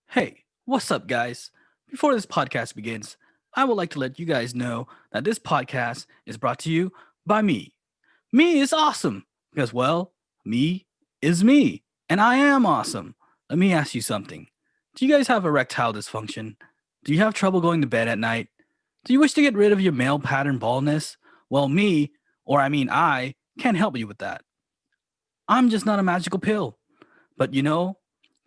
Hey, what's up, guys? Before this podcast begins, I would like to let you guys know that this podcast is brought to you by me. Me is awesome because, well, me is me, and I am awesome. Let me ask you something. Do you guys have erectile dysfunction? Do you have trouble going to bed at night? Do you wish to get rid of your male pattern baldness? Well, I can't help you with that. I'm just not a magical pill. But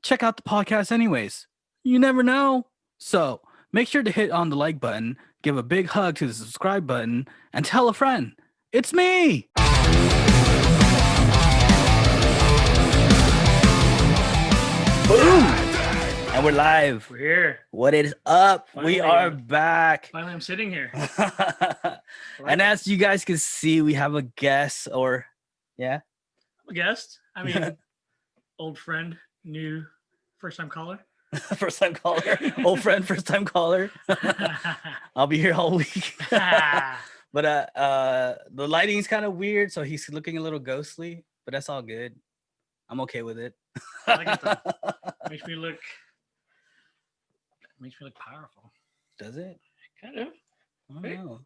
check out the podcast anyways. You never know. So make sure to hit on the like button, give a big hug to the subscribe button, and tell a friend. It's me! Boom! And we're live. We're here. What is up? Finally. We are back. Finally, I'm sitting here. And as you guys can see, we have a guest A guest. I mean, old friend, new first-time caller. First time caller. Old friend, first time caller. I'll be here all week. But the lighting's kind of weird, so he's looking a little ghostly, but that's all good. I'm okay with it. I like it though. Makes me look powerful. Does it? Kind of. I don't know.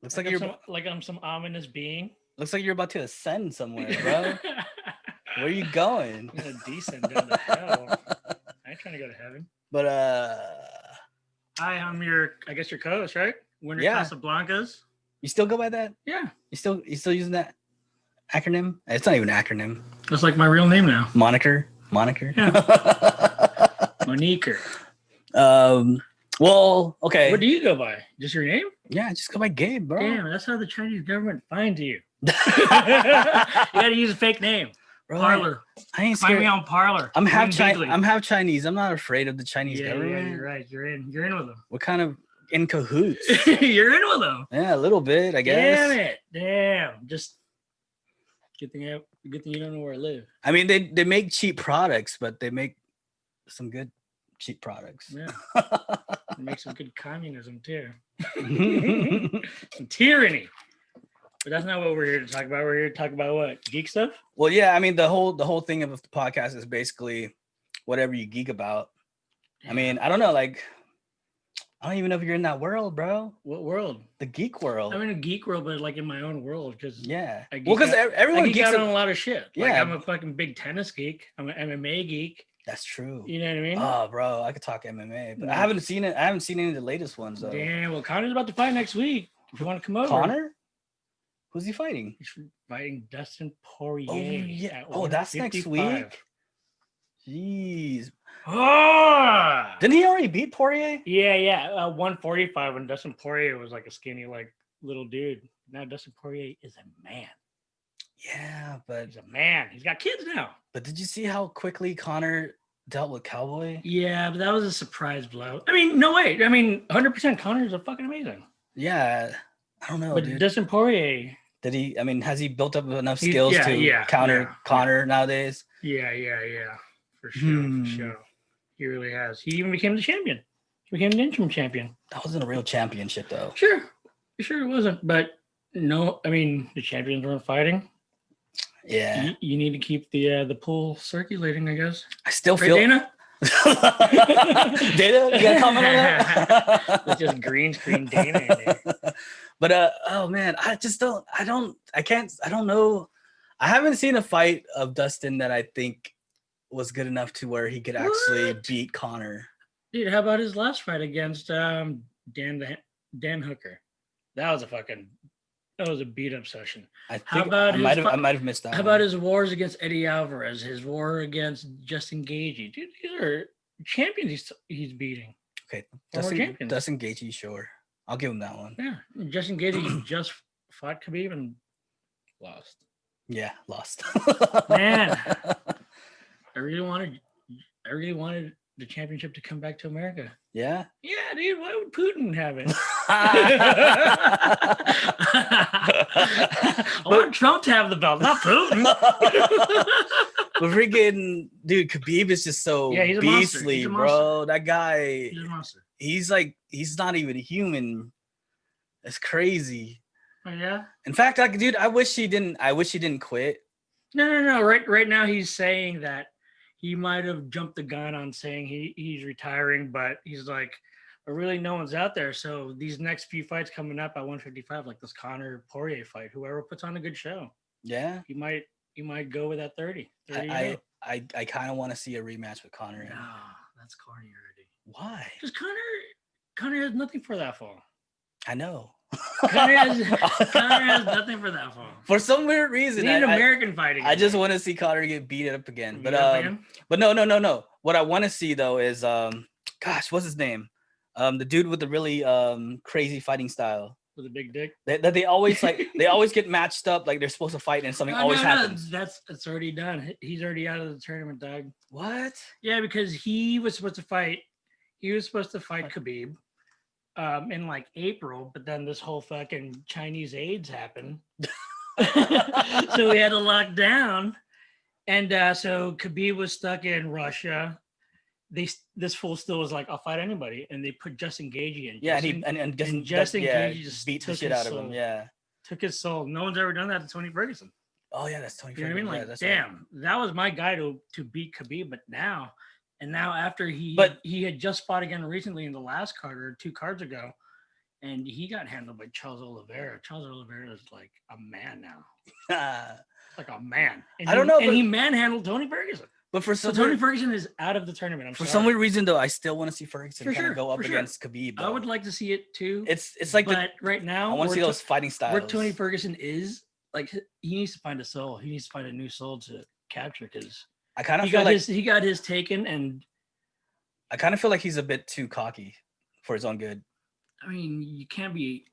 Looks Like like I'm some ominous being. looks like you're about to ascend somewhere, bro. Where are you going? I'm gonna descend down to hell. I ain't trying to go to heaven. But Hi, I'm your co-host, right? Winner Yeah. Casablancas. you still go by that? Yeah. You still using that acronym? It's not even an acronym. That's like my real name now. Moniker. Yeah. Moniker. Well, okay. What do you go by? Just your name? Yeah, just go by Gabe, bro. Damn, that's how the Chinese government finds you. You gotta use a fake name. Bro, Parlor. I ain't Find scared. me on Parlor. I'm half Win Chinese. bigly. I'm half Chinese. I'm not afraid of the Chinese government. Yeah, you're right. You're in with them. We're kind of in cahoots. You're in with them. Yeah, a little bit, I guess. Damn it. Damn. Just good thing you don't know where I live. I mean, they make cheap products, but they make some good cheap products. Yeah. Make some good communism too. Some tyranny. But that's not what we're here to talk about. We're here to talk about what? Geek stuff? Well, yeah, I mean, the whole thing of the podcast is basically whatever you geek about. I mean, I don't know, like, I don't even know if you're in that world, bro. What world? The geek world. I'm in a geek world, but like in my own world, because Yeah. I geek Well, because out- everyone I geek geeks out out. on a lot of shit. Like, Yeah. I'm a fucking big tennis geek. I'm an MMA geek. That's true. You know what I mean? Oh, bro, I could talk MMA, but I Yeah. haven't seen it. I haven't seen any of the latest ones, though. Damn. Well, Connor's about to fight next week. If you want to come over. Connor? Who's he fighting? He's fighting Dustin Poirier. Oh, yeah. at Oh, that's next 155. week? Jeez. Ah! Didn't he already beat Poirier? Yeah. 145 when Dustin Poirier was like a skinny, like little dude. Now Dustin Poirier is a man. Yeah, but He's a man. He's got kids now. did you see how quickly Connor dealt with Cowboy? Yeah, but that was a surprise blow. I mean, no way. I mean, 100% Connor's a fucking amazing. Yeah, I don't know, but dude. Dustin Poirier. Did he? I mean, has he built up enough He- skills yeah, to yeah, counter yeah, Connor nowadays? Yeah. For sure. He really has. He even became the champion. He became the interim champion. That wasn't a real championship, though. Sure it wasn't. But no, I mean, the champions weren't fighting. Yeah, You need to keep the pool circulating, I guess. I still Right, feel. Dana? Dana, you got a comment on that? It's just green screen Dana in there. But oh man, I don't know. I haven't seen a fight of Dustin that I think was good enough to where he could actually What? beat Connor. Dude, how about his last fight against Dan Hooker? That was a beat up session. I How think about I might have missed that. How one. about his wars against Eddie Alvarez, his war against Justin Gaethje? Dude, these are champions he's beating. Okay, Former champions. Dustin Gaethje, sure. I'll give him that one. Yeah, Justin Gaethje just fought Khabib and lost. Yeah, lost. Man, I really wanted the championship to come back to America. Yeah. Yeah, dude, why would Putin have it? I want Trump to have the belt, not Putin. But freaking dude, Khabib is just so Yeah, he's a monster. beastly, He's a bro. That guy, He's a monster. he's not even human. It's crazy. Oh, yeah? In fact, dude, I wish he didn't quit. No. Right now he's saying that he might have jumped the gun on saying he's retiring, but he's like, but really no one's out there. So these next few fights coming up at 155, like this Conor Poirier fight, whoever puts on a good show, Yeah, he might go with that 30. I kind of want to see a rematch with Conor. No, that's corny already. Why? Because Conor has nothing for that fall. I know. Conor has nothing for that fall. For some weird reason, Need an American fighting. I just want to see Conor get beat up again. But no. What I want to see though is gosh, what's his name? The dude with the really crazy fighting style. With a big dick. That they always they always get matched up like they're supposed to fight and something always happens. It's already done. He's already out of the tournament, dog. What? Yeah, because he was supposed to fight. He was supposed to fight Khabib in like April, but then this whole fucking Chinese AIDS happened. So we had to lock down. And so Khabib was stuck in Russia. This fool still was like, I'll fight anybody. And they put Justin Gaethje in. Yeah, and Justin Gaethje just beat the shit out of him. Yeah. Took his soul. No one's ever done that to Tony Ferguson. Oh, yeah, that's Tony Ferguson. You know what I mean? Like, damn, that was my guy to beat Khabib. But now after he had just fought again recently in the last card or 2 cards ago, and he got handled by Charles Oliveira. Charles Oliveira is like a man now. Like a man. And I don't know. And he manhandled Tony Ferguson. But Tony Ferguson is out of the tournament. For some weird reason, though, I still want to see Ferguson kind of go up against Khabib. Though. I would like to see it too. It's like, but right now, I want to see those fighting styles. Where Tony Ferguson is, like, he needs to find a soul. He needs to find a new soul to capture because I kind of feel like he got his taken, and I kind of feel like he's a bit too cocky for his own good. I mean, you can't be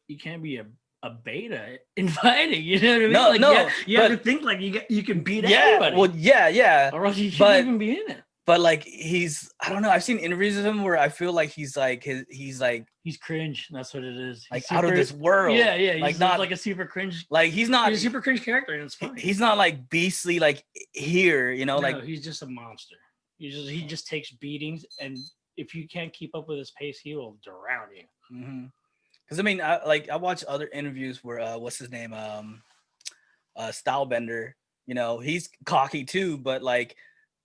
a beta in fighting, you know what I mean? You have to think like you can beat everybody. Well, yeah. Or else you shouldn't even be in it. But like I don't know. I've seen interviews of him where I feel like he's cringe. That's what it is. He's out of this world. Yeah. Like he's not like a super cringe. Like he's a super cringe character, and it's funny. He's not like beastly like here, you know. No, like he's just a monster. He just takes beatings, and if you can't keep up with his pace, he will drown you. Mm-hmm. Because I mean, I watched other interviews where what's his name, Stylebender. You know, he's cocky too, but like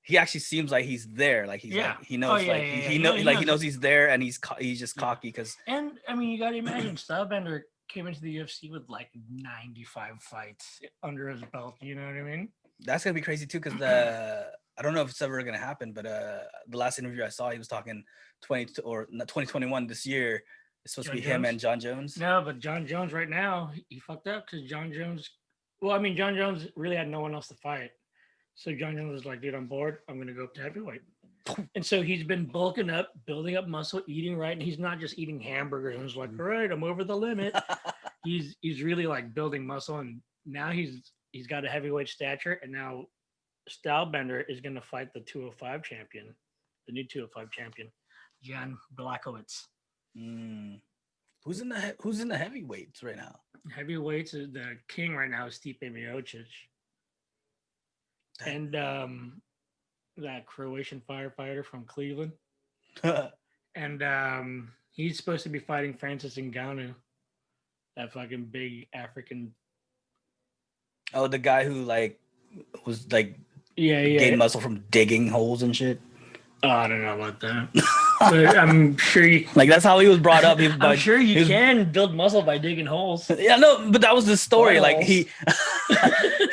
he actually seems like he's there. Like he's like he knows, he knows he's there, and he's just cocky because. And I mean, you got to imagine Stylebender came into the UFC with like 95 fights under his belt. You know what I mean? That's gonna be crazy too, because I don't know if it's ever gonna happen, but the last interview I saw, he was talking 2021 this year. It's supposed to be him and John Jones. No, but John Jones right now, he fucked up because John Jones really had no one else to fight. So John Jones was like, dude, I'm bored. I'm going to go up to heavyweight. And so he's been bulking up, building up muscle, eating right. And he's not just eating hamburgers and he's like, all right, I'm over the limit. He's really like building muscle. And now he's got a heavyweight stature. And now Stylebender is going to fight the 205 champion, the new 205 champion, Jan Blachowicz. Who's in the heavyweights right now? Heavyweights, the king right now is Stipe Miocic, and that Croatian firefighter from Cleveland, and he's supposed to be fighting Francis Ngannou, that fucking big African. Oh, the guy who like was like gained muscle from digging holes and shit. Oh, I don't know about that. But I'm sure you like that's how he was brought up. I'm sure you can build muscle by digging holes. Yeah, no, but that was the story. Like he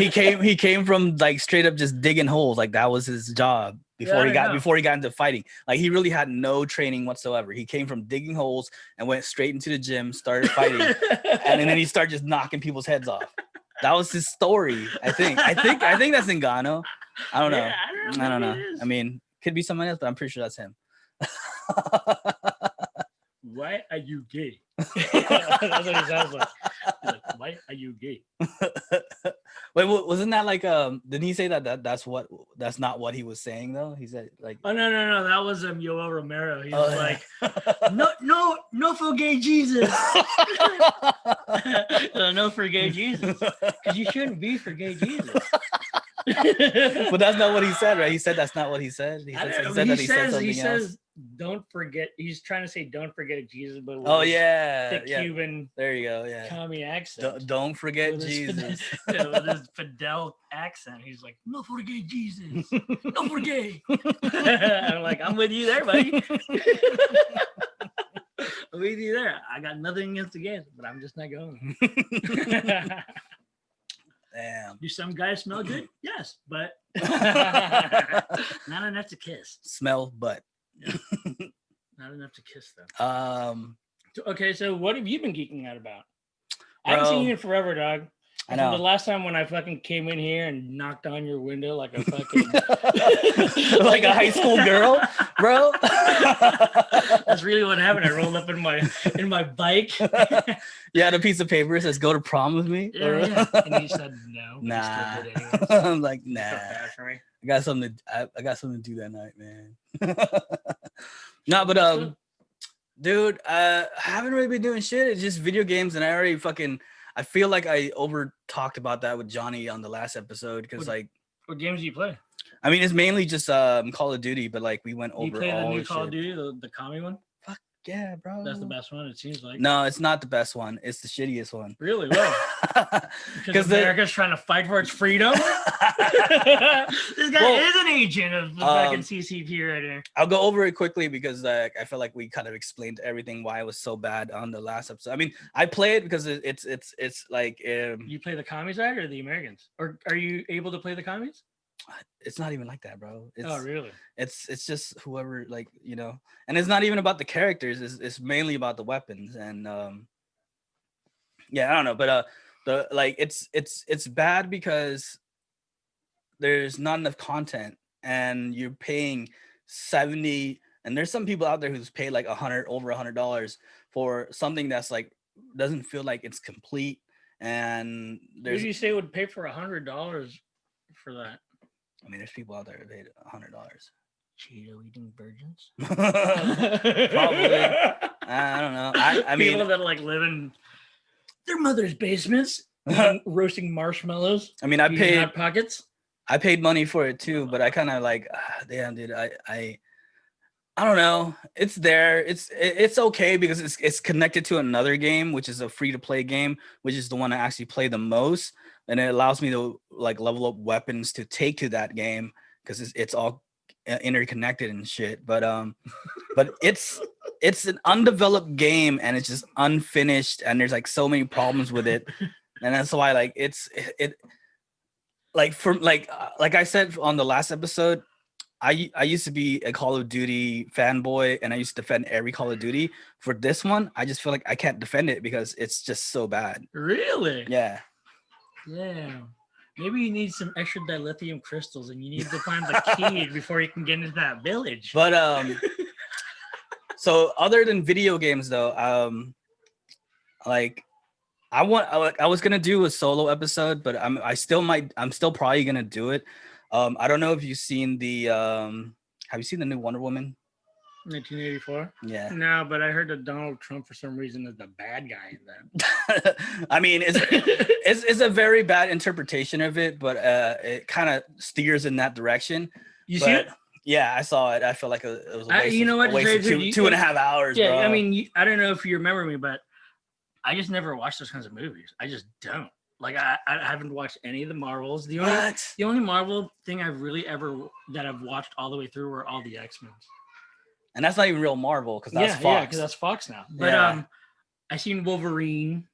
came from like straight up just digging holes. Like that was his job before he got into fighting. Like he really had no training whatsoever. He came from digging holes and went straight into the gym, started fighting, and then he started just knocking people's heads off. That was his story. I think that's Ngannou. I don't know. Yeah, I don't know. I mean, could be someone else, but I'm pretty sure that's him. Why are you gay? That's what he sounds like. Why are you gay? Wait, wasn't that like didn't he say that's not what he was saying though? He said like no, that was Yoel Romero. He was like no for gay Jesus. No for gay Jesus. Because you shouldn't be for gay Jesus. But that's not what he said, right? He said that's not what he said. He said something else. don't forget. He's trying to say don't forget Jesus, but with Oh his yeah, thick yeah. Cuban There you go. Yeah. commie accent. Don't forget With his Jesus. with his Fidel accent. He's like, no forget Jesus. No forget. I'm like, I'm with you there, buddy. I'm with you there. I got nothing against the gays, but I'm just not going. Damn. Do some guys smell good? Yes, but not enough to kiss. Smell butt. Not enough to kiss them. Okay, so what have you been geeking out about? I haven't seen you in forever, dog. I know. From the last time when I fucking came in here and knocked on your window like a fucking like a high school girl, bro. That's really what happened. I rolled up in my bike. You had a piece of paper that says "Go to prom with me." Yeah. And you said no. Nah. Anyways. I'm like, nah. Bad for me. I got something to do that night, man. No, but dude, I haven't really been doing shit. It's just video games, and I feel like I over talked about that with Johnny on the last episode because what games do you play? I mean, it's mainly just Call of Duty, but like we went over you play all the new the Call shit. of Duty, the commie one? Fuck yeah, bro. That's the best one, it seems like. No, it's not the best one. It's the shittiest one. Really? Well, because America's trying to fight for its freedom. This guy is an agent of the fucking CCP right here. I'll go over it quickly because I feel like we kind of explained everything why it was so bad on the last episode. I mean, I play it because it's like you play the commie side or the Americans, or are you able to play the commies? It's not even like that, bro. Oh, really? It's just whoever, like, you know, and it's not even about the characters. It's mainly about the weapons, and yeah, I don't know, but it's bad because there's not enough content, and you're paying $70, and there's some people out there who's paid like over $100 for something that's like doesn't feel like it's complete, and who do you say would pay for $100 for that? I mean, there's people out there who paid $100. Cheeto eating virgins? Probably. I don't know. I mean, people that like live in their mother's basements, roasting marshmallows. I mean, I paid hot pockets. I paid money for it too, but I kind of like, damn, dude. I don't know. It's there. It's okay because it's connected to another game, which is a free to play game, which is the one I actually play the most. And it allows me to like level up weapons to take to that game because it's all interconnected and shit. But it's an undeveloped game and it's just unfinished and there's like so many problems with it, and that's why like it like I said on the last episode, I used to be a Call of Duty fanboy and I used to defend every Call of Duty. For this one, I just feel like I can't defend it because it's just so bad. Really? Yeah. Yeah. Maybe you need some extra dilithium crystals and you need to find the key before you can get into that village. But so other than video games though, like I was gonna do a solo episode, but I'm still probably gonna do it. I don't know if you've seen have you seen the new Wonder Woman? 1984? Yeah. No, but I heard that Donald Trump for some reason is the bad guy in that. I mean, it's a very bad interpretation of it, but it kind of steers in that direction. You see it? Yeah, I saw it. I feel like it was a waste, you know what? a waste of 2.5 hours. Yeah, bro. I mean, I don't know if you remember me, but I just never watched those kinds of movies. I just don't. Like I haven't watched any of the Marvels. The only Marvel thing I've really that I've watched all the way through were all the X-Men. And that's not even real Marvel because that's Fox. Yeah, because that's Fox now. But I seen Wolverine.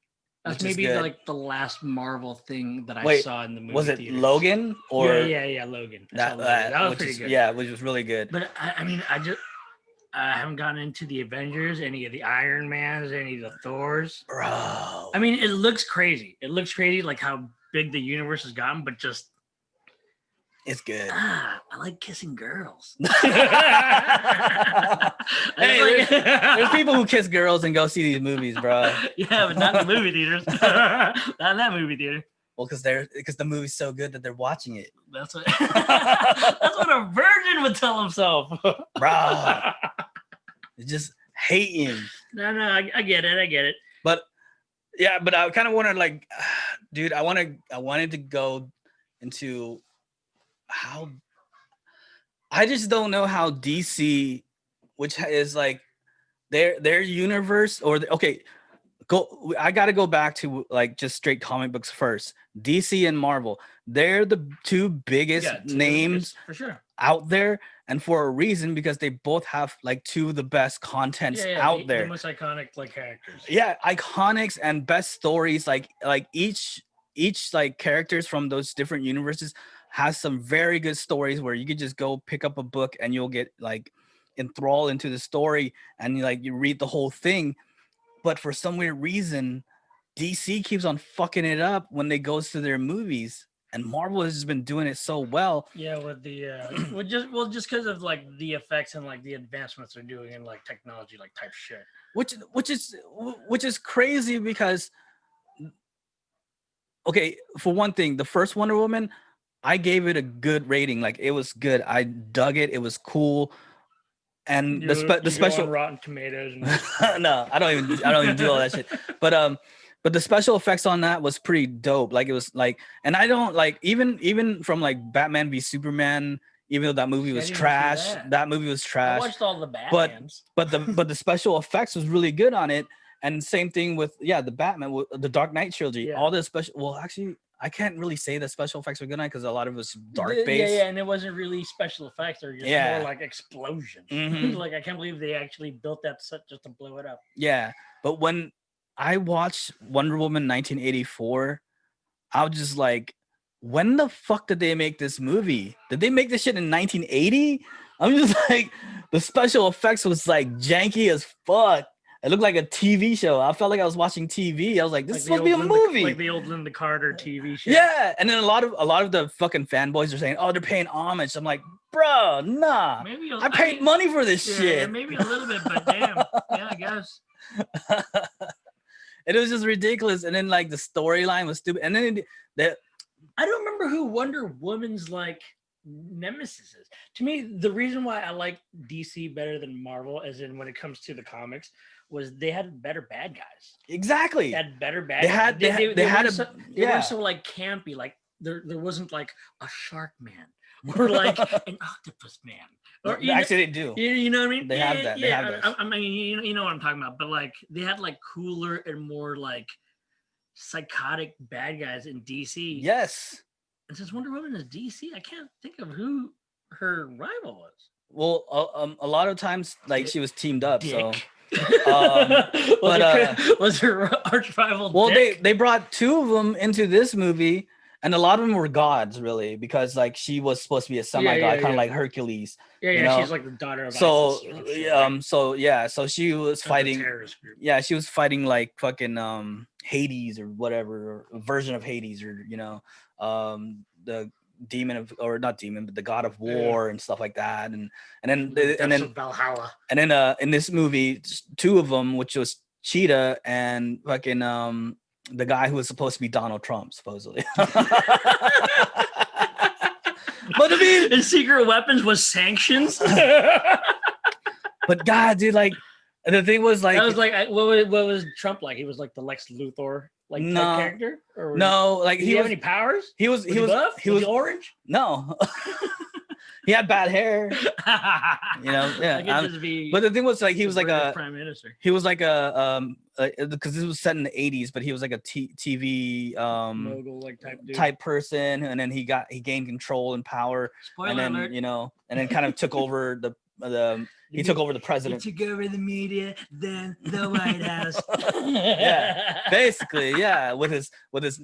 That's maybe like the last Marvel thing that I saw in the movie. Was it theaters. Logan or yeah, Logan. That was pretty good. Yeah, which was really good. But I mean, I haven't gotten into the Avengers, any of the Iron Mans, any of the Thors. Bro. I mean, it looks crazy. It looks crazy, like how big the universe has gotten, but just it's good. I like kissing girls. Hey, there's people who kiss girls and go see these movies, bro. Yeah, but not in the movie theaters. Not in that movie theater. Well, because the movie's so good that they're watching it. That's what a virgin would tell himself. Bro. It's just hating. No, I get it. But yeah, but I kind of wanted like, dude, I wanted to go into how I just don't know how DC which is like their universe I got to go back to like just straight comic books first. DC and Marvel, they're the two biggest names for sure out there, and for a reason, because they both have like two of the best contents out there. The most iconic like characters. Yeah, iconics and best stories. Like each like characters from those different universes has some very good stories where you could just go pick up a book and you'll get like enthralled into the story and you read the whole thing. But for some weird reason, DC keeps on fucking it up when they goes to their movies, and Marvel has just been doing it so well. Yeah, with the just because of like the effects and like the advancements they're doing in like technology, like type shit. Which is crazy because, okay, for one thing, the first Wonder Woman, I gave it a good rating. Like it was good. I dug it. It was cool. And the special Rotten Tomatoes. And no, I don't even do all that shit. But the special effects on that was pretty dope. Like it was like, and I don't like even from like Batman v Superman. Even though that movie was trash, that movie was trash. I watched all the Batmans. But the special effects was really good on it. And same thing with the Batman, the Dark Knight trilogy. Yeah. All the special. Well, actually, I can't really say the special effects were good on it because a lot of it was dark based. Yeah, and it wasn't really special effects; they're just more like explosions. Mm-hmm. Like I can't believe they actually built that set just to blow it up. Yeah, but when I watched Wonder Woman 1984, I was just like, when the fuck did they make this movie? Did they make this shit in 1980? I'm just like, the special effects was like janky as fuck. It looked like a TV show. I felt like I was watching TV. I was like, this is supposed to be a movie. Like the old Linda Carter TV show. Yeah. And then a lot of the fucking fanboys are saying, oh, they're paying homage. I'm like, bro, nah. I paid money for this shit. Maybe a little bit, but damn. Yeah, I guess. It was just ridiculous. And then like the storyline was stupid. And then I don't remember who Wonder Woman's like nemesis is. To me, the reason why I like DC better than Marvel, as in when it comes to the comics, was they had better bad guys. Exactly. They had better bad guys. They weren't so like campy. Like there wasn't like a shark man or like an octopus man. Or, actually, they do. You know what I mean? They have that. Yeah, they have I mean, you know what I'm talking about. But like, they had like cooler and more like psychotic bad guys in DC. Yes. And since Wonder Woman is DC, I can't think of who her rival was. Well, a lot of times, like she was teamed up. Dick. So, was her arch rival? Well, Dick? they brought two of them into this movie, and a lot of them were gods, really, because like she was supposed to be a semi-god, kind of like Hercules. Yeah, she's like the daughter of Isis. So she was fighting. Yeah, she was fighting like fucking Hades or whatever, or a version of Hades, or the demon of, or not demon, but the god of war and stuff like that, and then Valhalla. And then in this movie, two of them, which was Cheetah and fucking the guy who was supposed to be Donald Trump, supposedly. But I mean, his secret weapons was sanctions. But God, dude, like the thing was like, I was like, what was Trump like? He was like the Lex Luthor like type character, or no, like did he have any powers? He was buff? He was orange. No. He had bad hair, yeah. But the thing was, like, he was like a prime minister. He was like because this was set in the 80s, but he was like a TV mogul like type person, and then he gained control and power. Spoiler alert. And then kind of took over he took over the president. He took over the media, then the White House. Yeah, basically, yeah, with his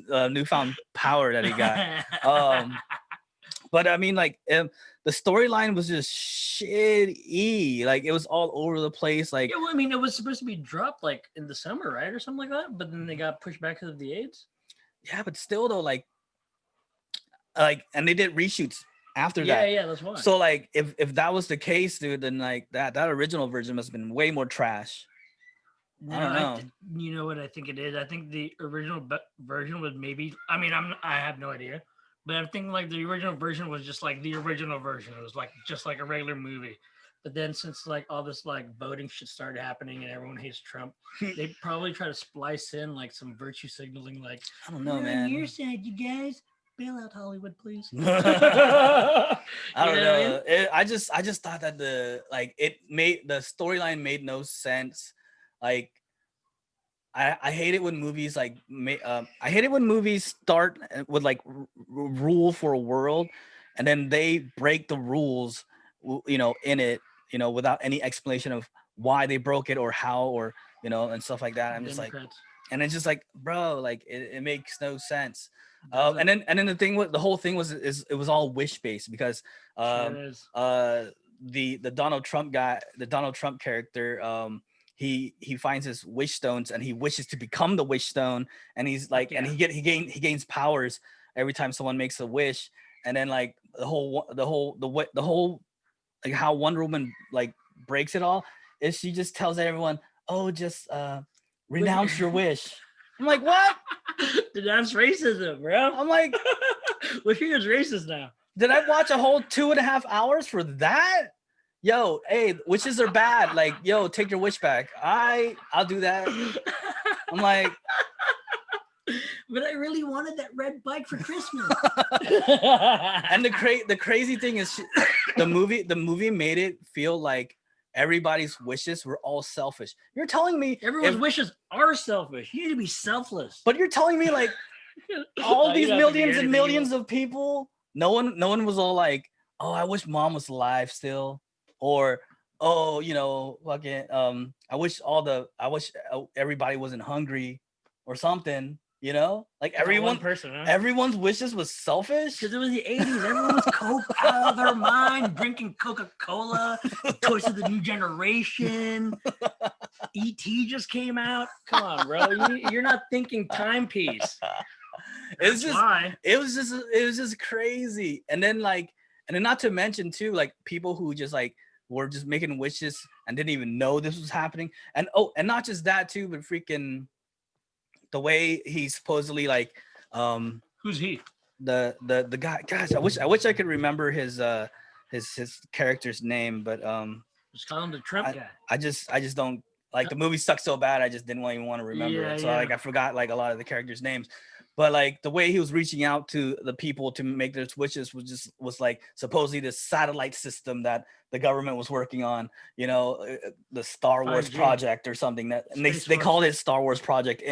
newfound power that he got. But I mean, like, the storyline was just shitty. Like, it was all over the place. Like, yeah, well, I mean, it was supposed to be dropped like in the summer, right, or something like that. But then they got pushed back because of the AIDS. Yeah, but still, though, like, and they did reshoots after that. Yeah, that's why. So, like, if that was the case, dude, then like that original version must have been way more trash. No, I don't know. You know what I think it is? I think the original version was maybe. I mean, I have no idea. But I think like the original version was just like the original version. It was like just like a regular movie. But then since like all this like voting shit started happening and everyone hates Trump, they probably try to splice in like some virtue signaling, like, I don't know, man. On your side, you guys. bail out Hollywood, please. I don't know. I just thought that the storyline made no sense. Like, I hate it when movies I hate it when movies start with like rule for a world, and then they break the rules, in it, without any explanation of why they broke it or how, or and stuff like that. I'm just like, and it's just like, bro, like it makes no sense. And then the whole thing was it was all wish based because the Donald Trump guy, the Donald Trump character, he finds his wish stones and he wishes to become the wish stone, and he's like, and he gains powers every time someone makes a wish. And then like the whole like how Wonder Woman like breaks it all is she just tells everyone, oh, just renounce your wish. I'm like, what? That's racism, bro. I'm like, well, here's racist now. Did I watch a whole 2.5 hours for that? Yo, hey, wishes are bad. Like, yo, take your wish back. I'll do that. I'm like, but I really wanted that red bike for Christmas. And the crazy thing is, the movie made it feel like everybody's wishes were all selfish. You're telling me everyone's wishes are selfish. You need to be selfless. But you're telling me like all these millions and millions of people, no one was all like, oh, I wish mom was alive still, or oh, fucking I wish everybody wasn't hungry or something. Like everyone's wishes was selfish because it was the 80s. Everyone was coke out of their mind, drinking Coca-Cola, Toys of the New Generation. E.T. just came out. Come on, bro. You're not thinking timepiece. It was just crazy. And then not to mention too, like people who just like were just making wishes and didn't even know this was happening. And not just that too, but freaking the way he supposedly like who's he? The guy. Gosh, I wish I could remember his character's name, but just call him the Trump guy. I just don't like the movie sucked so bad I just didn't even want to remember it. So like I forgot like a lot of the characters' names. But like the way he was reaching out to the people to make their wishes was like supposedly this satellite system that the government was working on, the Star Wars 5G. Project or something and they called it Star Wars Project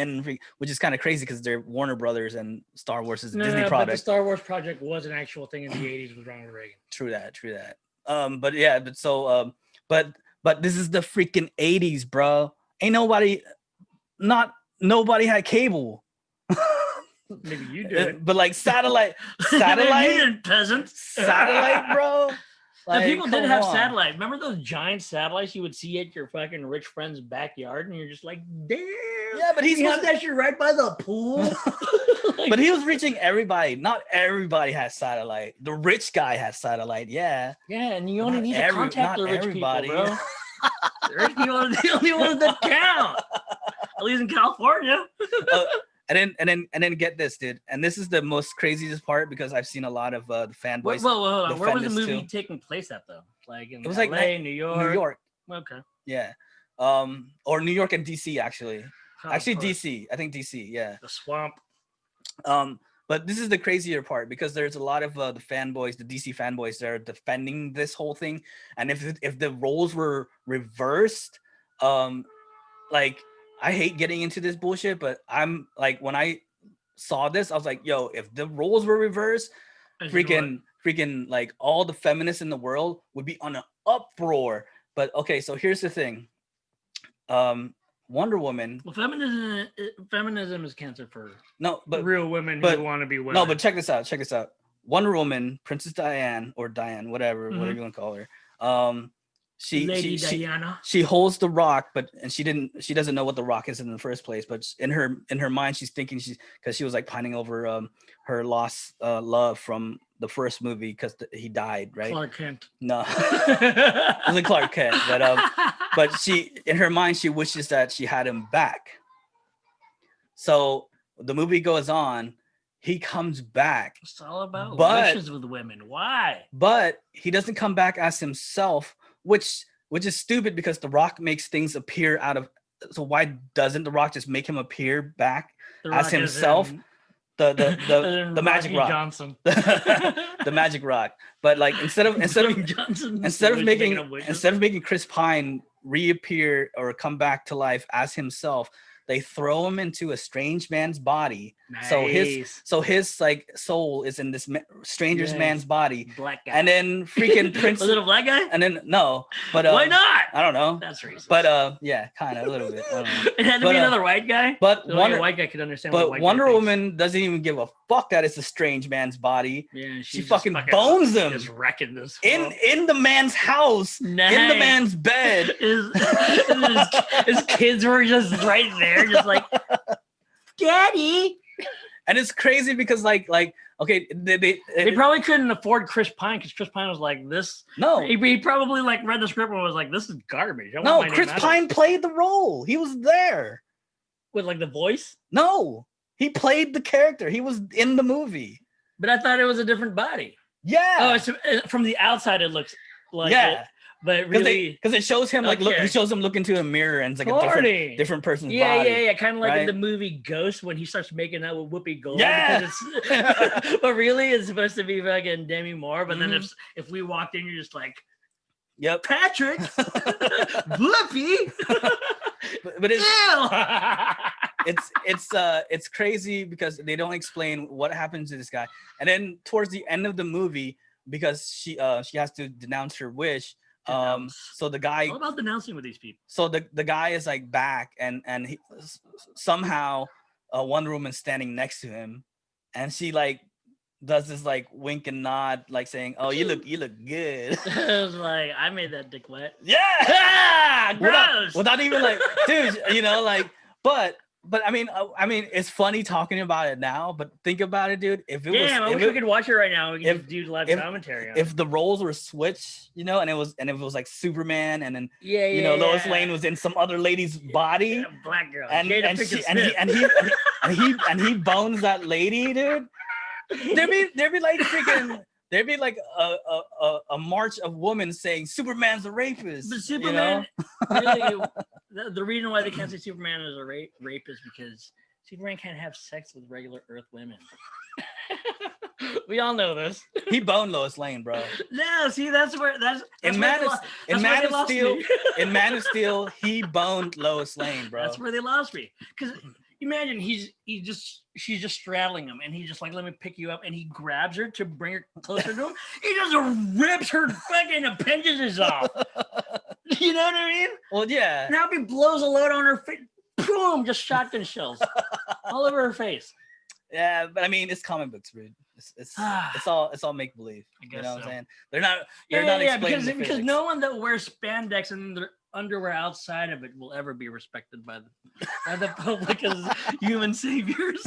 which is kind of crazy because they're Warner Brothers and Star Wars is a Disney product. But the Star Wars Project was an actual thing in the 80s with Ronald Reagan. True that. But this is the freaking 80s, bro. Ain't nobody had cable. Maybe you did, but like satellite, you didn't, peasant. Satellite, bro. Like, people did have satellite. Remember those giant satellites you would see at your fucking rich friend's backyard, and you're just like, damn. Yeah, but you have that shit right by the pool. But he was reaching everybody. Not everybody has satellite. The rich guy has satellite. Yeah. Yeah, and you only need to contact the rich people, bro. The rich people are the only ones that count. At least in California. And then get this, dude. And this is the most craziest part because I've seen a lot of the fanboys. Whoa. Where was the movie taking place at though? Like in LA, like New York. New York. Okay. Yeah. Or New York and DC actually. Actually DC. I think DC. Yeah. The swamp. But this is the crazier part because there's a lot of the fanboys, the DC fanboys, that are defending this whole thing. And if the roles were reversed, like. I hate getting into this bullshit, but I'm like, when I saw this, I was like, yo, if the roles were reversed, freaking like all the feminists in the world would be on an uproar. But okay, so here's the thing. Wonder Woman. Well, feminism is cancer for real women who want to be women. No, but check this out. Wonder Woman, Princess Diane or Diane, whatever you want to call her. She holds the rock, she doesn't know what the rock is in the first place. But in her mind, she's thinking because she was like pining over her lost love from the first movie because he died, right? Clark Kent. No, it wasn't Clark Kent, but she in her mind she wishes that she had him back. So the movie goes on. He comes back. It's all about wishes with women. Why? But he doesn't come back as himself. Which is stupid because The Rock makes things appear out of. So why doesn't The Rock just make him appear back as himself? the magic rock. Johnson. The magic rock. But like instead of making Chris Pine reappear or come back to life as himself, they throw him into a strange man's body. Nice. So his like soul is in this stranger's man's body. Black guy. And then freaking Prince. Was it a black guy? And then no, but why not? I don't know. That's racist. But yeah, kind of a little bit. I don't know. It had to be another white guy. But so a white guy could understand. But Wonder Woman doesn't even give a fuck that it's a strange man's body. Yeah, she fucking bones him. Just wrecking this in the man's house, nice. in the man's bed. His kids were just right there, just like, Daddy. And it's crazy because like okay, they probably couldn't afford Chris Pine because Chris Pine was like this. No, he probably like read the script and was like, "This is garbage." No, Chris Pine played the role. He was there with like the voice. No, he played the character. He was in the movie. But I thought it was a different body. Yeah. Oh, it's, from the outside it looks like yeah. It, but really, because it shows him like he shows him look into a mirror and it's like a different person's body. Yeah, kind of like in the movie Ghost when he starts making out with Whoopi Goldberg. Yeah, but really it's supposed to be fucking Demi Moore. But then if we walked in, you're just like, yep, Patrick, Whoopi. but it's crazy because they don't explain what happens to this guy, and then towards the end of the movie, because she has to denounce her wish. So the guy. What about denouncing with these people? So the guy is like back, and he somehow Wonder Woman's standing next to him, and she like does this like wink and nod, like saying, "Oh, you look good." I was like, I made that dick wet. Yeah, gross. Without even like, dude, like, but I mean, it's funny talking about it now, but think about it, dude. If it was, I wish we could watch it right now. We can do live commentary on it. If the roles were switched, and if it was like Superman, and then Lois Lane was in some other lady's body, black girl, and he bones that lady, dude. There'd be like freaking. There'd be like a march of women saying Superman's a rapist. But Superman, really, the reason why they can't say Superman is a rapist because Superman can't have sex with regular Earth women. We all know this. He boned Lois Lane, bro. No, see, that's in Man of Steel, he boned Lois Lane, bro. That's where they lost me. Because imagine she's just straddling him, and he's just like, "Let me pick you up," and he grabs her to bring her closer to him. He just rips her fucking appendages off. You know what I mean? Well, yeah. Now he blows a load on her face. Boom! Just shotgun shells all over her face. Yeah, but I mean, it's comic books, dude. It's all make believe. You know what I'm saying? They're not explaining because no one that wears spandex and their underwear outside of it will ever be respected by the public as human saviors.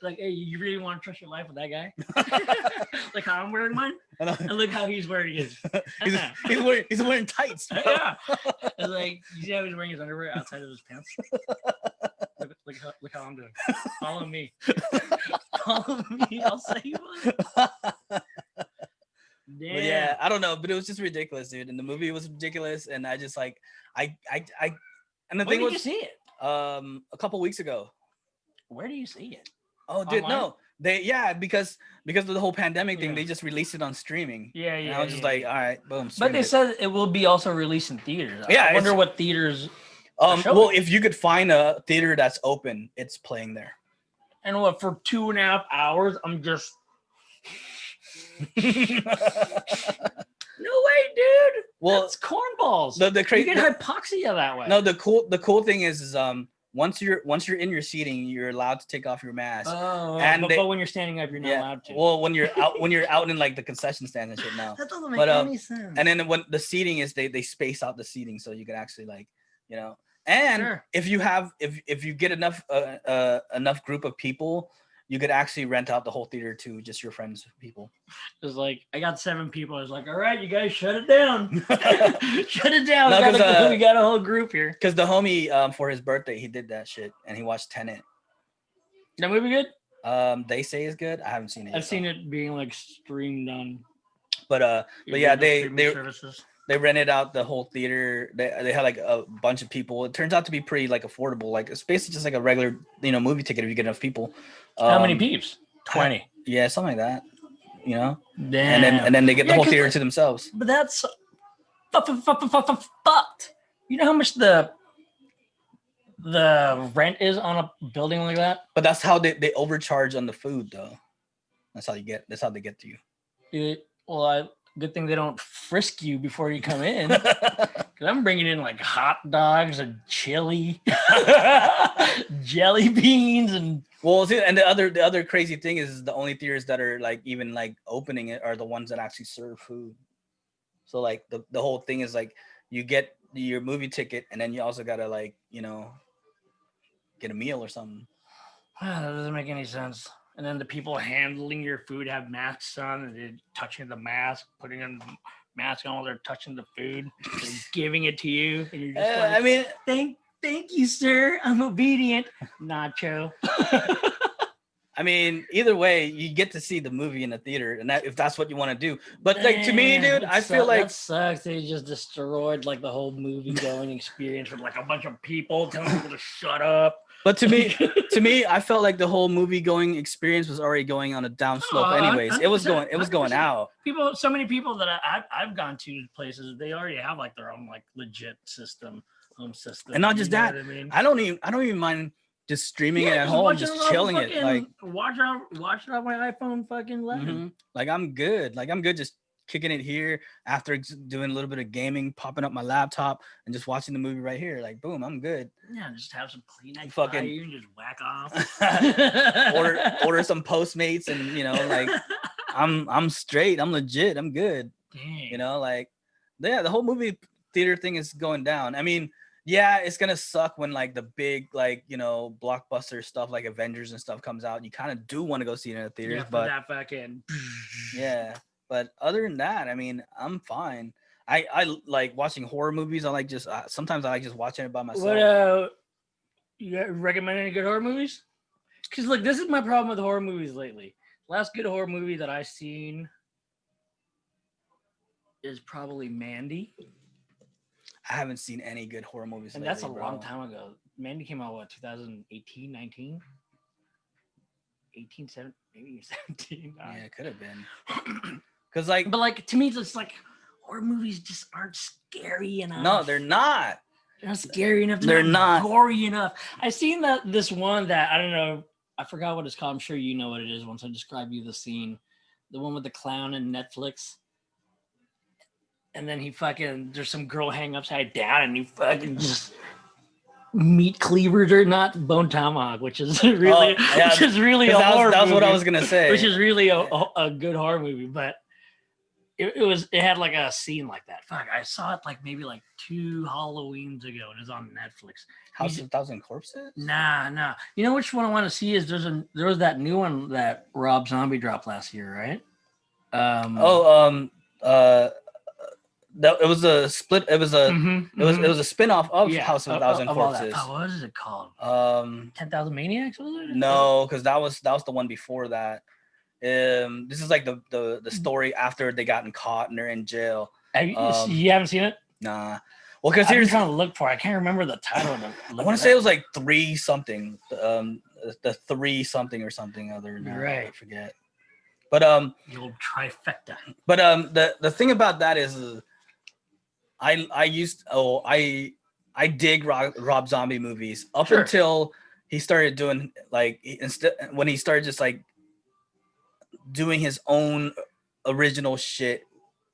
Like, hey, you really want to trust your life with that guy? Like how I'm wearing mine, and look how he's wearing his. he's wearing tights. Bro. Yeah, it's like you see how he's wearing his underwear outside of his pants. Look how I'm doing. Follow me. Follow me. I'll say what. Damn. Yeah, I don't know, but it was just ridiculous, dude. And the movie was ridiculous, and I just like and the thing was, did you see it? A couple weeks ago. Where do you see it? Oh, dude, online? No, because of the whole pandemic thing, they just released it on streaming. Yeah. And I was just like, all right, boom. But they said it will be also released in theaters. Yeah, I wonder what theaters. Well, if you could find a theater that's open, it's playing there. And what, for 2.5 hours? I'm just. No way, dude. Well, it's cornballs. The crazy. You get hypoxia that way. No, the cool thing is once you're in your seating, you're allowed to take off your mask. Oh, but when you're standing up, you're not allowed to. Well, when you're out in like the concession stand and shit, no. That doesn't make any sense. And then when the seating is, they space out the seating so you can actually like, and if you get enough group of people, you could actually rent out the whole theater to just your friends, people. It was like, I got 7 people. I was like, all right, you guys shut it down. Shut it down. No, we got a whole group here. Because the homie, for his birthday, he did that shit and he watched Tenet. That movie good? They say it's good. I haven't seen it. I've seen it being like streamed on. But yeah, they they rented out the whole theater. They had like a bunch of people. It turns out to be pretty like affordable. Like it's basically just like a regular movie ticket if you get enough people. How many peeps? 20. Yeah, something like that. Damn. And then they get the whole theater to themselves. But that's fucked. You know how much the rent is on a building like that? But that's how they overcharge on the food though. That's how they get to you. Good thing they don't frisk you before you come in. Because I'm bringing in like hot dogs and chili, jelly beans, and and the other crazy thing is the only theaters that are like even like opening it are the ones that actually serve food. So like the whole thing is like you get your movie ticket and then you also gotta like get a meal or something. That doesn't make any sense. And then the people handling your food have masks on and they're touching the mask, putting a mask on while they're touching the food, they're giving it to you. And you're just like, I mean, thank you, sir. I'm obedient. Nacho. I mean, either way, you get to see the movie in the theater, and if that's what you want to do. But like to me, dude, I feel like that sucks. They just destroyed like the whole movie going experience with like a bunch of people telling people to shut up. But to me, I felt like the whole movie going experience was already going on a downslope. Anyways, it was going out. So many people that I've gone to places, they already have like their own like legit home system. And not just that, I don't even mind just streaming it at home, just chilling it. Like watch it on my iPhone fucking 11. Mm-hmm. Like I'm good. Just kicking it here after doing a little bit of gaming, popping up my laptop and just watching the movie right here. Like boom, I'm good. Yeah, just have some Kleenex fucking by you and just whack off. order some Postmates and like I'm straight. I'm legit. I'm good. Dang. Like the whole movie theater thing is going down. I mean, yeah, it's gonna suck when like the big blockbuster stuff like Avengers and stuff comes out. You kind of do want to go see it in the theaters, but that fucking yeah. But other than that, I mean, I'm fine. I like watching horror movies. I like just sometimes I like just watching it by myself. What you recommend any good horror movies? Because look, this is my problem with horror movies lately. Last good horror movie that I've seen is probably Mandy. I haven't seen any good horror movies and lately, that's a long time ago. Mandy came out 2018, 19? 18, 17, maybe 17. Yeah, it could have been. But like to me, it's like horror movies just aren't scary enough. No, they're not. They're not scary enough. They're not gory enough. I seen this one that I don't know. I forgot what it's called. I'm sure you know what it is once I describe you the scene. The one with the clown in Netflix. And then there's some girl hang upside down and he fucking just meat cleavers or not bone tomahawk, which is really, a horror movie. That's what I was gonna say. Which is really a good horror movie, but it had like a scene like that. Fuck, I saw it like maybe like 2 Halloweens ago, and it's on Netflix. House of 1,000 Corpses? Nah. You know which one I want to see is there was that new one that Rob Zombie dropped last year, right? It was a split. It was a it was a spin-off of House of 1,000 Corpses. What is it called? 10,000 Maniacs, was it? No, because that was the one before that. This is like the story after they gotten caught and they're in jail. You haven't seen it? Nah. Well, because here's trying to look for it. I can't remember the title of it. I want to say it was like 3 something. The 3 something or something other. Right. I forget. But the old trifecta. But the thing about that is I dig Rob Zombie movies up until he started doing when he started just like doing his own original shit,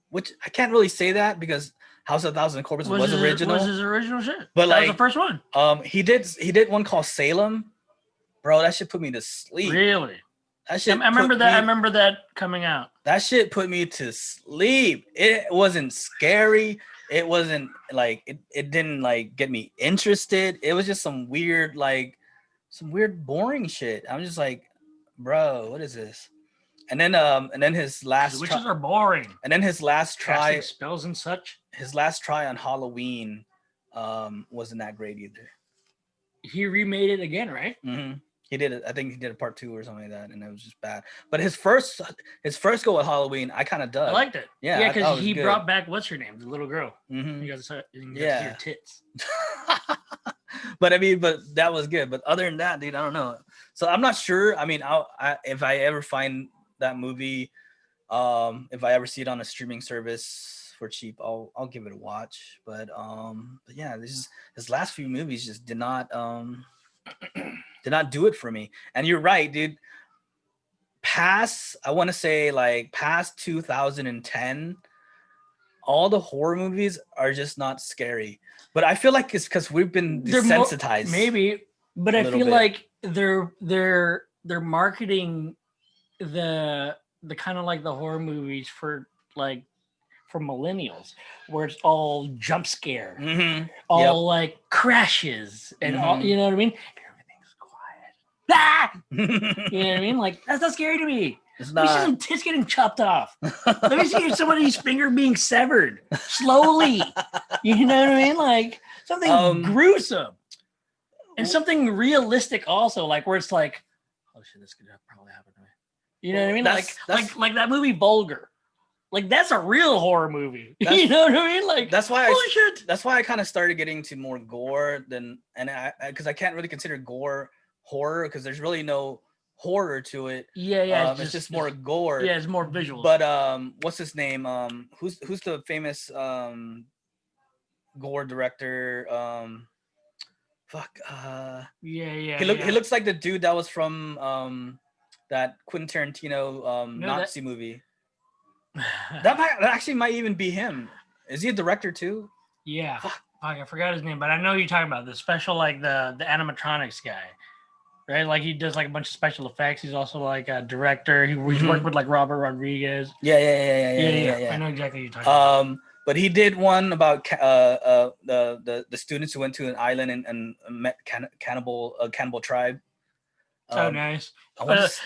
which I can't really say that because House of 1,000 Corpses was original. Was his original shit? But that was the first one. He did one called Salem, bro. That shit put me to sleep. Really? That shit. I remember that coming out. That shit put me to sleep. It wasn't scary. It wasn't like it didn't like get me interested. It was just some weird boring shit. I'm just like, bro, what is this? And then his last witches are boring. And then his last try spells and such. His last try on Halloween wasn't that great either. He remade it again, right? Mm-hmm. He did it. I think he did a part 2 or something like that, and it was just bad. But his first go with Halloween, I kind of dug. I liked it. Yeah, Yeah, I thought because it was he good. brought back what's her name, the little girl. Mhm. You got to see Yeah. her tits. But I mean, but that was good. But other than that, dude, I don't know. So I'm not sure. I mean, if I ever find that movie, if I ever see it on a streaming service for cheap, I'll give it a watch. But yeah, his last few movies just did not do it for me. And you're right, dude. I want to say like past 2010, all the horror movies are just not scary. But I feel like it's because we've been desensitized. Maybe, but I feel like they're marketing the kind of like the horror movies for millennials, where it's all jump scare, all like crashes, and all, you know what I mean? Everything's quiet. Ah! You know what I mean? Like, that's not scary to me. It's Let me see not. some tits getting chopped off. Let me see somebody's finger being severed slowly. You know what I mean? Like something gruesome. And something realistic also, like where it's like, oh shit, this could probably happen to me. You know what I mean? Like that movie Bulger. Like that's a real horror movie. You know what I mean? Like that's why shit. That's why I kind of started getting to more gore because I can't really consider gore horror because there's really no horror to it. Yeah. It's just more gore. Yeah, it's more visual. But what's his name? Who's the famous gore director? Yeah. He looks like the dude that was from that Quentin Tarantino Nazi movie. That actually might even be him. Is he a director too? Yeah. Fuck, I forgot his name, but I know you're talking about the special, like the animatronics guy, right? Like he does like a bunch of special effects. He's also like a director. He's worked with like Robert Rodriguez. Yeah. I know exactly what you're talking about. But he did one about the students who went to an island and met cannibal tribe. Oh, nice.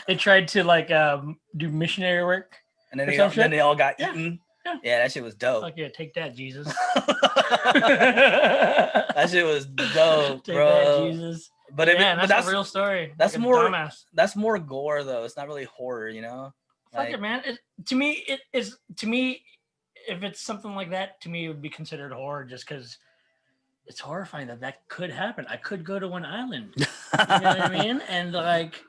They tried to like do missionary work. And then they all got eaten. Yeah, that shit was dope. Fuck yeah, take that, Jesus. That shit was dope, take bro. That, Jesus. But that's a real story. That's like more dumbass. That's more gore though. It's not really horror, you know. Fuck it, man. To me, if it's something like that, to me it would be considered horror just because it's horrifying that could happen. I could go to one island. You know what I mean? And like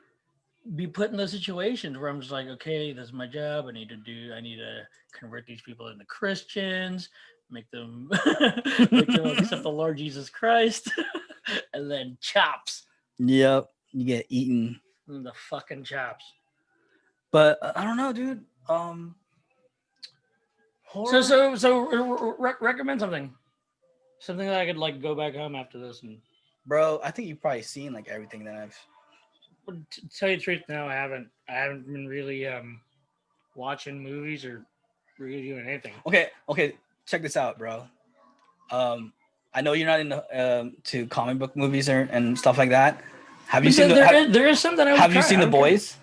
be put in those situations where I'm just like, okay, this is my job. I need to convert these people into Christians, make them accept the Lord Jesus Christ, and then chops. Yep, you get eaten. The fucking chops. But I don't know, dude. Horror. So recommend something that I could like go back home after this and. Bro, I think you've probably seen like everything that I've. To tell you the truth, no, I haven't been really watching movies or really doing anything. Okay, check this out, bro. I know you're not into to comic book movies and stuff like that. Have you seen there is some that I would have you seen The Boys?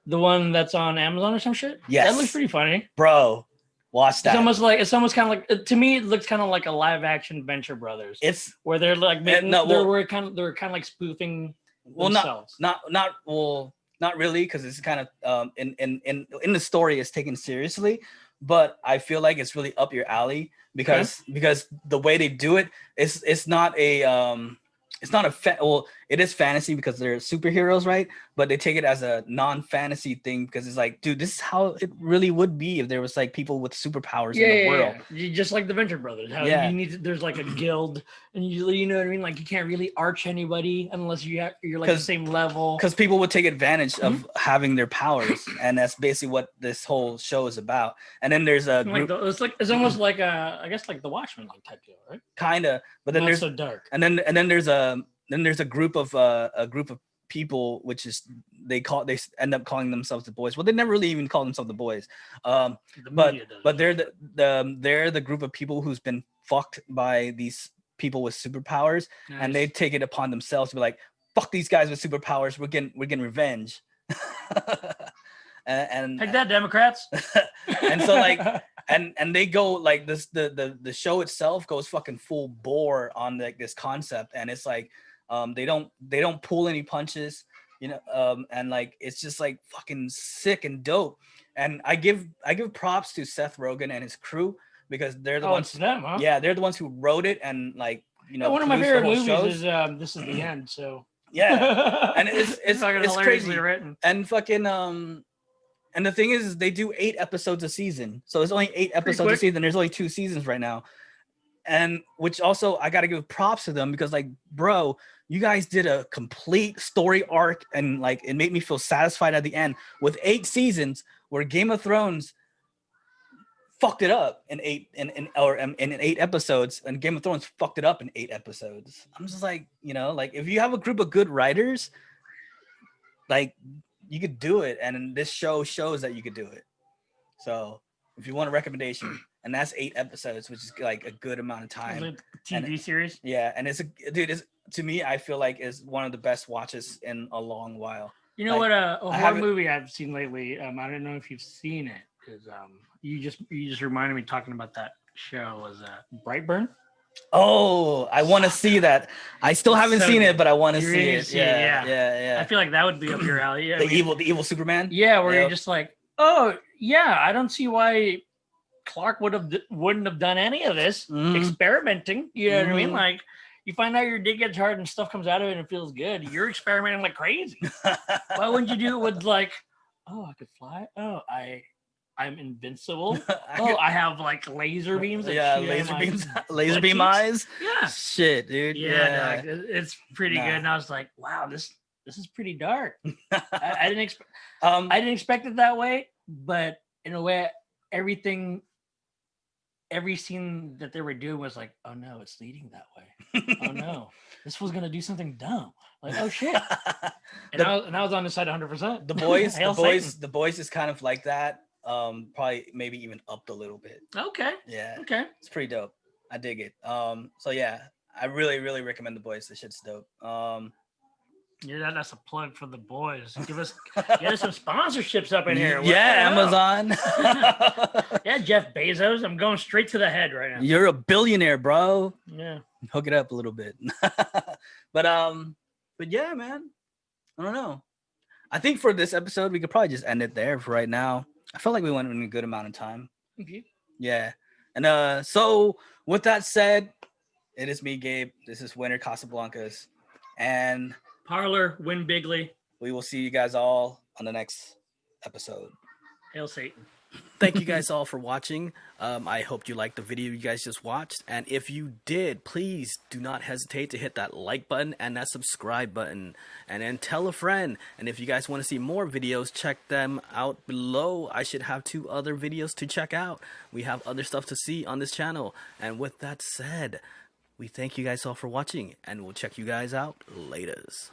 The one that's on Amazon or some shit? Yes. That looks pretty funny. Bro, watch that. It's almost kind of like, to me it looks kind of like a live action Venture Brothers. It's where they're like making, they're kind of like spoofing themselves. Not really, because it's kind of in the story it's taken seriously, but I feel like it's really up your alley because the way they do it is it's not a it is fantasy because they're superheroes, right? But they take it as a non-fantasy thing because it's like, dude, this is how it really would be if there was like people with superpowers in the world. Yeah. Just like the Venture Brothers. There's like a guild, and you know what I mean? Like you can't really arch anybody unless you're like the same level. Because people would take advantage of having their powers, and that's basically what this whole show is about. And then there's a group, it's almost like I guess like the Watchmen like type deal, right? Kinda, but then there's so dark. And then there's a group of people, which is they end up calling themselves the Boys. Well, they never really even call themselves the Boys, but they're the group of people who's been fucked by these people with superpowers. Nice. And they take it upon themselves to be like, fuck these guys with superpowers, we're getting revenge. and take that, Democrats. And so like and they go like this, the show itself goes fucking full bore on like this concept, and it's like they don't pull any punches. and like it's just like fucking sick and dope. And I give props to Seth Rogen and his crew because they're the ones. It's them, huh? Yeah, they're the ones who wrote it and like one of my favorite movies shows. is This Is the End. So yeah, and it's hilariously crazy written. and fucking and the thing is they do 8 episodes a season, so there's only 8 episodes a season. There's only 2 seasons right now, and which also I got to give props to them because like, bro, you guys did a complete story arc and like it made me feel satisfied at the end with 8 seasons where Game of Thrones fucked it up in 8 in 8 episodes, and Game of Thrones fucked it up in 8 episodes. I'm just like, like if you have a group of good writers, like you could do it, and this show shows that you could do it. So if you want a recommendation, and that's 8 episodes, which is like a good amount of time. TV series. Yeah, and it's to me, I feel like is one of the best watches in a long while. You know, like, what a horror movie I've seen lately. I don't know if you've seen it, because you just reminded me talking about that show was Brightburn. Oh, I want to see that. I still haven't seen it, but I want to see it. Yeah. I feel like that would be up your alley. The evil Superman. Yeah, where you're just like, oh yeah, I don't see why Clark wouldn't have done any of this experimenting. You know what I mean? Like, you find out your dick gets hard and stuff comes out of it and it feels good. You're experimenting like crazy. Why wouldn't you do it with like, oh, I could fly. Oh, I'm invincible. I have like laser beams. Laser beam eyes. Yeah. Shit, dude. Yeah. No, it's pretty good. And I was like, wow, this is pretty dark. I didn't expect it that way, but in a way, every scene that they were doing was like, oh no, it's leading that way. Oh no, this was gonna do something dumb. Like, oh shit. And I was on the side 100%. The boys is kind of like that. Probably maybe even upped a little bit. Okay. Yeah. Okay. It's pretty dope. I dig it. So yeah, I really, really recommend The Boys. The shit's dope. Yeah, that's a plug for The Boys. Get us some sponsorships up in here. Yeah, Amazon. Yeah, Jeff Bezos. I'm going straight to the head right now. You're a billionaire, bro. Yeah. Hook it up a little bit. But yeah, man. I don't know. I think for this episode, we could probably just end it there for right now. I felt like we went in a good amount of time. Okay. Yeah. And so with that said, it is me, Gabe. This is Winner Casablancas. And Parlor, win bigly. We will see you guys all on the next episode. Hail Satan. Thank you guys all for watching. I hope you liked the video you guys just watched. And if you did, please do not hesitate to hit that like button and that subscribe button. And then tell a friend. And if you guys want to see more videos, check them out below. I should have 2 other videos to check out. We have other stuff to see on this channel. And with that said, we thank you guys all for watching. And we'll check you guys out laters.